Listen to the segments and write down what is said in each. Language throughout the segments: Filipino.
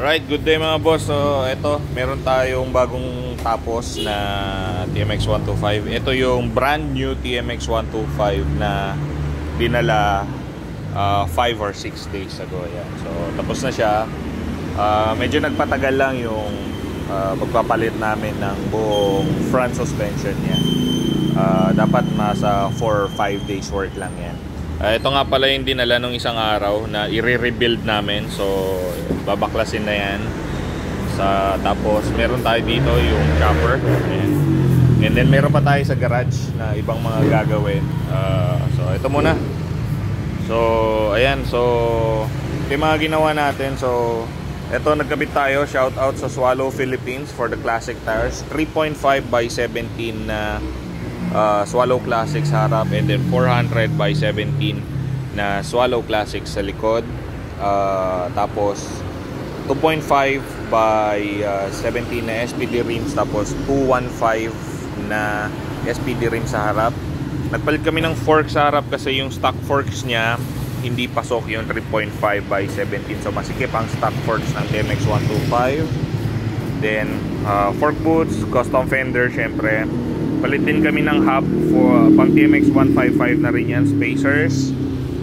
Alright, good day mga boss. So, ito, meron tayong bagong tapos na TMX 125. Ito yung brand new TMX 125 na dinala 5 or 6 days ago. Yan. So, tapos na siya. Medyo nagpatagal lang yung pagpapalit namin ng buong front suspension niya. Dapat nasa 4 or 5 days work lang yan. Ito nga pala yung dinala nung isang araw na i-rebuild namin. So, babaklasin na yan. Tapos, meron tayo dito yung chopper. Ayan. And then, meron pa tayo sa garage na ibang mga gagawin. So, ito muna. So, ayan. So, ito yung mga ginawa natin. So, ito, nagkabit tayo. Shout out sa Swallow Philippines for the classic tires. 3.5 by 17 na Swallow Classic sa harap, and then 400 by 17 na Swallow Classic sa likod. Tapos 2.5 by 17 na SPD rims, tapos 215 na SPD rims sa harap. Nagpalit kami ng fork sa harap kasi yung stock forks niya hindi pasok yung 3.5 by 17, so masikip ang stock forks ng TMX 125. Then fork boots, custom fender syempre. Palit din kami ng hub for pang TMX 155 na rin yan, spacers.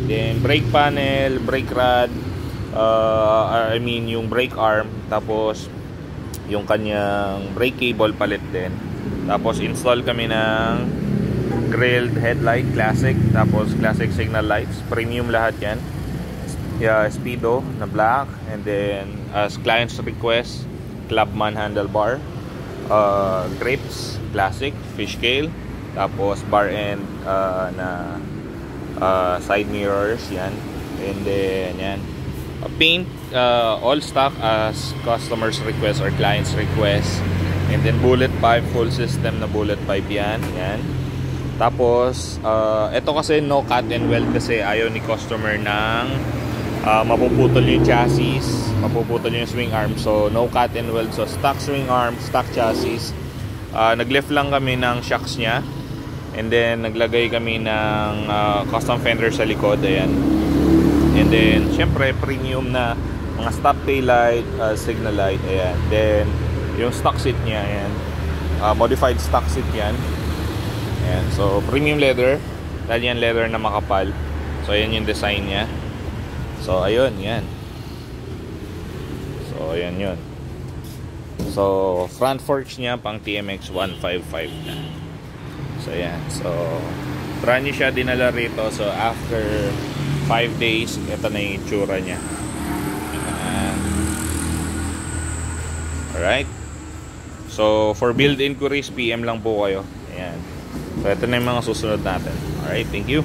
Then brake panel, brake rod, yung brake arm. Tapos yung kanyang brake cable palit din. Tapos install kami ng grilled headlight, classic. Tapos classic signal lights, premium lahat yan. Speedo na black. And then as client's request, Clubman handlebar. Grips, classic, fish scale, tapos bar end na side mirrors, yan. And then yan, paint, all stock as customers request or clients request. And then bullet pipe, full system na bullet pipe yan. Tapos ito kasi no cut and weld kasi ayaw ni customer ng mapuputol yung chassis, mapuputol yung swing arm. So no cut and weld, so stock swing arm, stock chassis. Naglift lang kami ng shocks nya, and then naglagay kami ng custom fender sa likod. Ayan. And then syempre premium na mga stop tail light, signal light. Ayan. Then yung stock seat nya, ayan, modified stock seat yan. Ayan. So premium leather, dahil yan leather na makapal. So ayan yung design nya. So ayun, yan. So ayan yun. So front forks niya pang TMX 155 na. So ayan. So brand new siya, dinala rito. So after 5 days, ito na yung itsura niya. Alright. So for build inquiries, PM lang po kayo. Ayan. So ito na yung mga susunod natin. Alright, thank you.